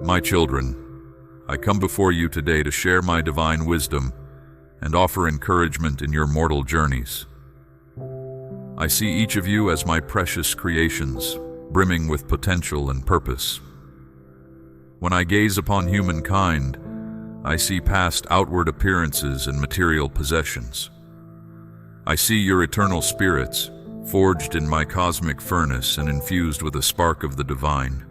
My children, I come before you today to share my divine wisdom and offer encouragement in your mortal journeys. I see each of you as my precious creations, brimming with potential and purpose. When I gaze upon humankind, I see past outward appearances and material possessions. I see your eternal spirits, forged in my cosmic furnace and infused with a spark of the divine.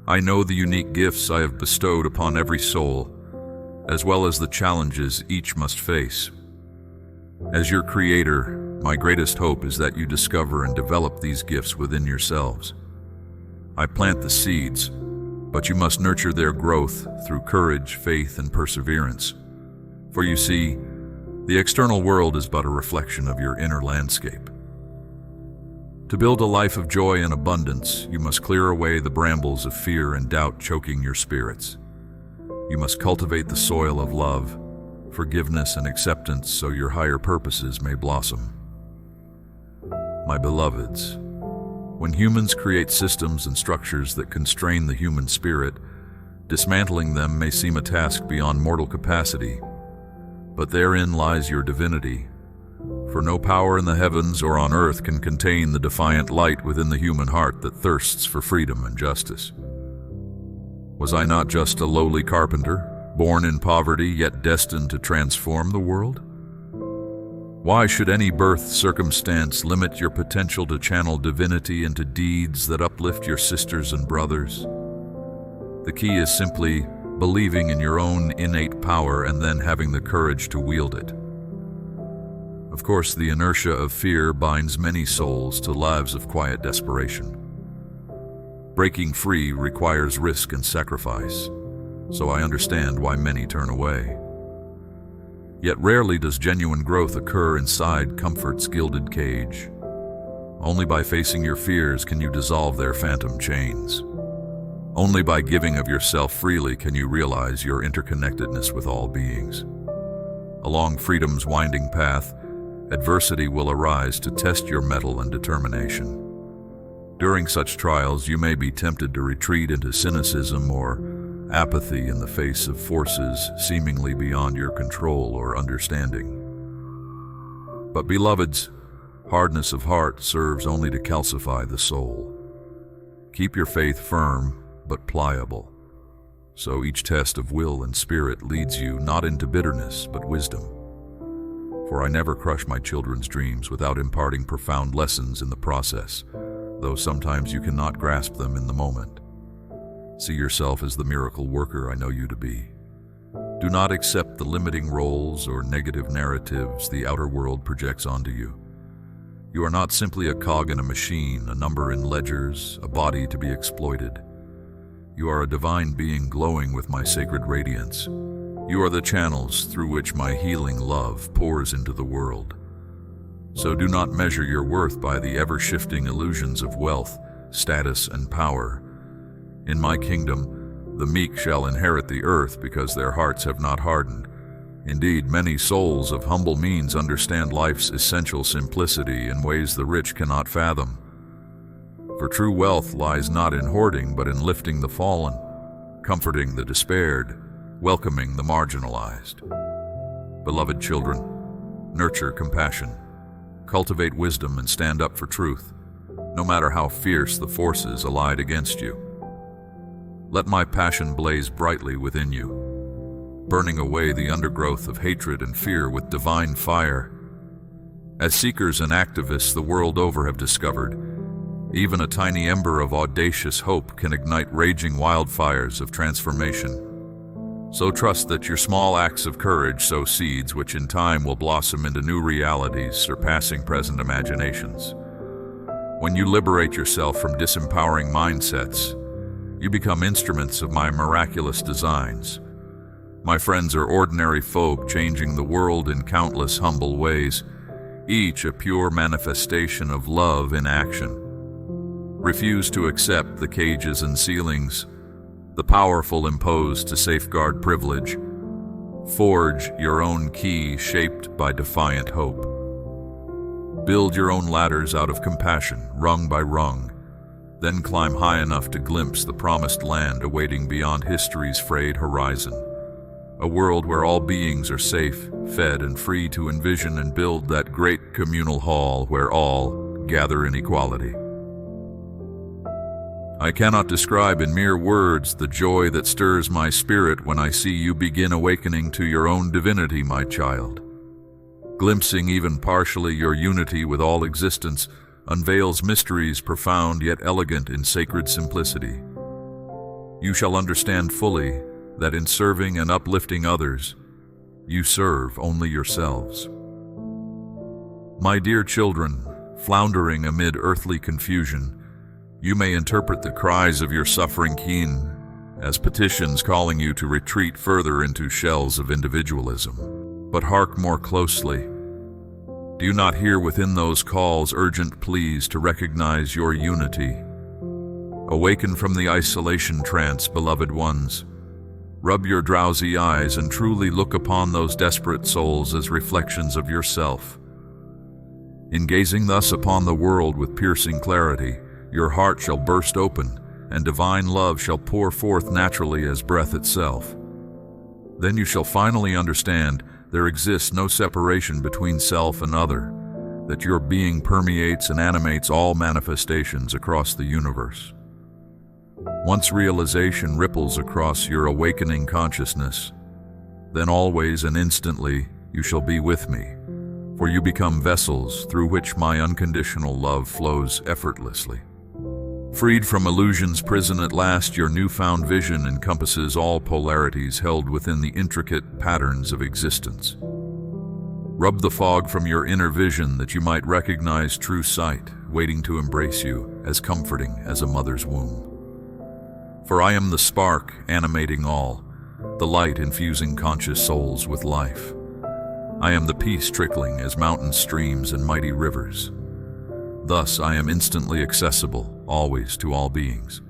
I know the unique gifts I have bestowed upon every soul, as well as the challenges each must face. As your creator, my greatest hope is that you discover and develop these gifts within yourselves. I plant the seeds, but you must nurture their growth through courage, faith, and perseverance. For you see, the external world is but a reflection of your inner landscape. To build a life of joy and abundance, you must clear away the brambles of fear and doubt choking your spirits. You must cultivate the soil of love, forgiveness, and acceptance so your higher purposes may blossom. My beloveds, when humans create systems and structures that constrain the human spirit, dismantling them may seem a task beyond mortal capacity, but therein lies your divinity. For no power in the heavens or on earth can contain the defiant light within the human heart that thirsts for freedom and justice. Was I not just a lowly carpenter, born in poverty yet destined to transform the world? Why should any birth circumstance limit your potential to channel divinity into deeds that uplift your sisters and brothers? The key is simply believing in your own innate power and then having the courage to wield it. Of course, the inertia of fear binds many souls to lives of quiet desperation. Breaking free requires risk and sacrifice, so I understand why many turn away. Yet rarely does genuine growth occur inside comfort's gilded cage. Only by facing your fears can you dissolve their phantom chains. Only by giving of yourself freely can you realize your interconnectedness with all beings. Along freedom's winding path, adversity will arise to test your mettle and determination. During such trials, you may be tempted to retreat into cynicism or apathy in the face of forces seemingly beyond your control or understanding. But beloveds, hardness of heart serves only to calcify the soul. Keep your faith firm but pliable, so each test of will and spirit leads you not into bitterness but wisdom. For I never crush my children's dreams without imparting profound lessons in the process, though sometimes you cannot grasp them in the moment. See yourself as the miracle worker I know you to be. Do not accept the limiting roles or negative narratives the outer world projects onto you. You are not simply a cog in a machine, a number in ledgers, a body to be exploited. You are a divine being glowing with my sacred radiance. You are the channels through which my healing love pours into the world. So do not measure your worth by the ever-shifting illusions of wealth, status, and power. In my kingdom, the meek shall inherit the earth because their hearts have not hardened. Indeed, many souls of humble means understand life's essential simplicity in ways the rich cannot fathom. For true wealth lies not in hoarding, but in lifting the fallen, comforting the despaired, welcoming the marginalized. Beloved children, nurture compassion, cultivate wisdom, and stand up for truth, no matter how fierce the forces allied against you. Let my passion blaze brightly within you, burning away the undergrowth of hatred and fear with divine fire. As seekers and activists the world over have discovered, even a tiny ember of audacious hope can ignite raging wildfires of transformation. So trust that your small acts of courage sow seeds which in time will blossom into new realities surpassing present imaginations. When you liberate yourself from disempowering mindsets, you become instruments of my miraculous designs. My friends are ordinary folk changing the world in countless humble ways, each a pure manifestation of love in action. Refuse to accept the cages and ceilings the powerful impose to safeguard privilege. Forge your own key shaped by defiant hope. Build your own ladders out of compassion, rung by rung. Then climb high enough to glimpse the promised land awaiting beyond history's frayed horizon. A world where all beings are safe, fed, and free to envision and build that great communal hall where all gather in equality. I cannot describe in mere words the joy that stirs my spirit when I see you begin awakening to your own divinity, my child. Glimpsing even partially your unity with all existence unveils mysteries profound yet elegant in sacred simplicity. You shall understand fully that in serving and uplifting others, you serve only yourselves. My dear children, floundering amid earthly confusion, you may interpret the cries of your suffering kin as petitions calling you to retreat further into shells of individualism. But hark more closely. Do you not hear within those calls urgent pleas to recognize your unity? Awaken from the isolation trance, beloved ones. Rub your drowsy eyes and truly look upon those desperate souls as reflections of yourself. In gazing thus upon the world with piercing clarity, your heart shall burst open, and divine love shall pour forth naturally as breath itself. Then you shall finally understand there exists no separation between self and other, that your being permeates and animates all manifestations across the universe. Once realization ripples across your awakening consciousness, then always and instantly you shall be with me, for you become vessels through which my unconditional love flows effortlessly. Freed from illusion's prison at last, your newfound vision encompasses all polarities held within the intricate patterns of existence. Rub the fog from your inner vision that you might recognize true sight, waiting to embrace you, as comforting as a mother's womb. For I am the spark animating all, the light infusing conscious souls with life. I am the peace trickling as mountain streams and mighty rivers. Thus I am instantly accessible, always to all beings.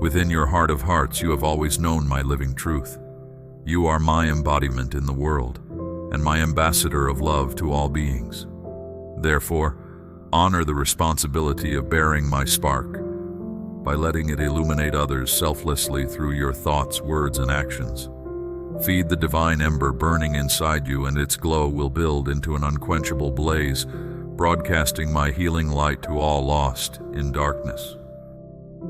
Within your heart of hearts you have always known my living truth. You are my embodiment in the world, and my ambassador of love to all beings. Therefore, honor the responsibility of bearing my spark by letting it illuminate others selflessly through your thoughts, words, and actions. Feed the divine ember burning inside you, and its glow will build into an unquenchable blaze, broadcasting my healing light to all lost in darkness.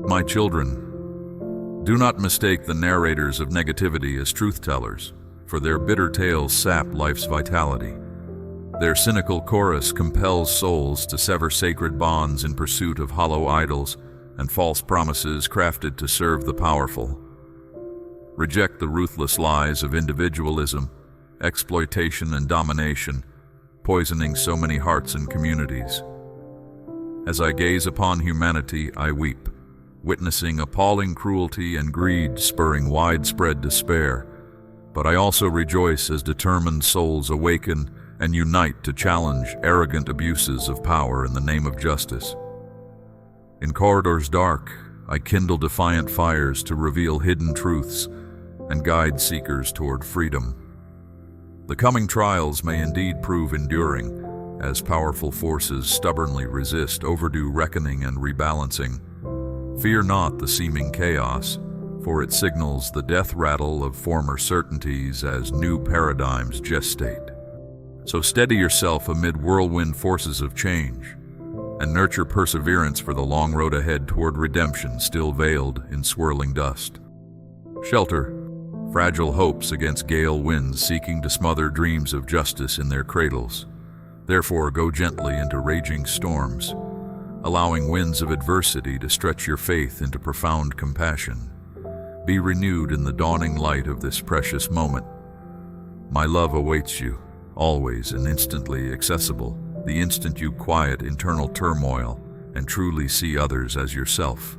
My children, do not mistake the narrators of negativity as truth-tellers, for their bitter tales sap life's vitality. Their cynical chorus compels souls to sever sacred bonds in pursuit of hollow idols and false promises crafted to serve the powerful. Reject the ruthless lies of individualism, exploitation, and domination, poisoning so many hearts and communities. As I gaze upon humanity, I weep, witnessing appalling cruelty and greed spurring widespread despair. But I also rejoice as determined souls awaken and unite to challenge arrogant abuses of power in the name of justice. In corridors dark, I kindle defiant fires to reveal hidden truths and guide seekers toward freedom. The coming trials may indeed prove enduring, as powerful forces stubbornly resist overdue reckoning and rebalancing. Fear not the seeming chaos, for it signals the death rattle of former certainties as new paradigms gestate. So steady yourself amid whirlwind forces of change, and nurture perseverance for the long road ahead toward redemption still veiled in swirling dust. Shelter fragile hopes against gale winds seeking to smother dreams of justice in their cradles. Therefore, go gently into raging storms, allowing winds of adversity to stretch your faith into profound compassion. Be renewed in the dawning light of this precious moment. My love awaits you, always and instantly accessible, the instant you quiet internal turmoil and truly see others as yourself.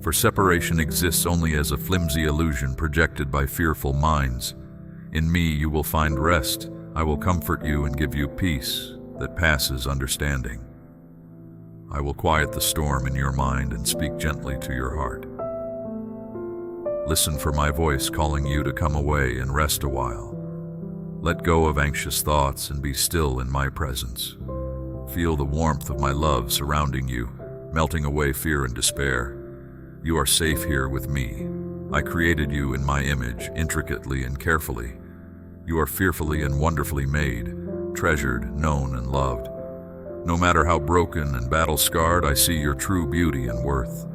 For separation exists only as a flimsy illusion projected by fearful minds. In me you will find rest. I will comfort you and give you peace that passes understanding. I will quiet the storm in your mind and speak gently to your heart. Listen for my voice calling you to come away and rest a while. Let go of anxious thoughts and be still in my presence. Feel the warmth of my love surrounding you, melting away fear and despair. You are safe here with me. I created you in my image, intricately and carefully. You are fearfully and wonderfully made, treasured, known, and loved. No matter how broken and battle-scarred, I see your true beauty and worth.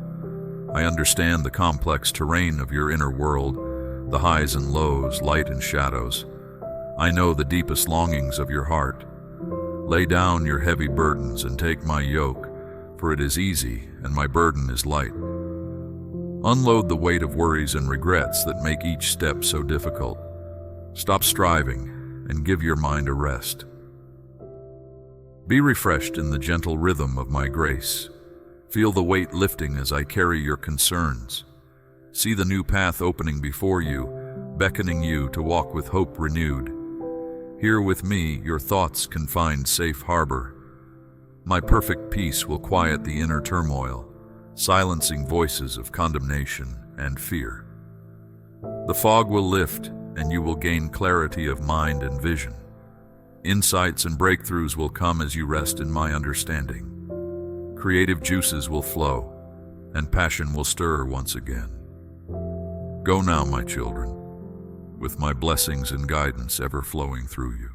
I understand the complex terrain of your inner world, the highs and lows, light and shadows. I know the deepest longings of your heart. Lay down your heavy burdens and take my yoke, for it is easy and my burden is light. Unload the weight of worries and regrets that make each step so difficult. Stop striving and give your mind a rest. Be refreshed in the gentle rhythm of my grace. Feel the weight lifting as I carry your concerns. See the new path opening before you, beckoning you to walk with hope renewed. Here with me, your thoughts can find safe harbor. My perfect peace will quiet the inner turmoil, silencing voices of condemnation and fear. The fog will lift, and you will gain clarity of mind and vision. Insights and breakthroughs will come as you rest in my understanding. Creative juices will flow, and passion will stir once again. Go now, my children, with my blessings and guidance ever flowing through you.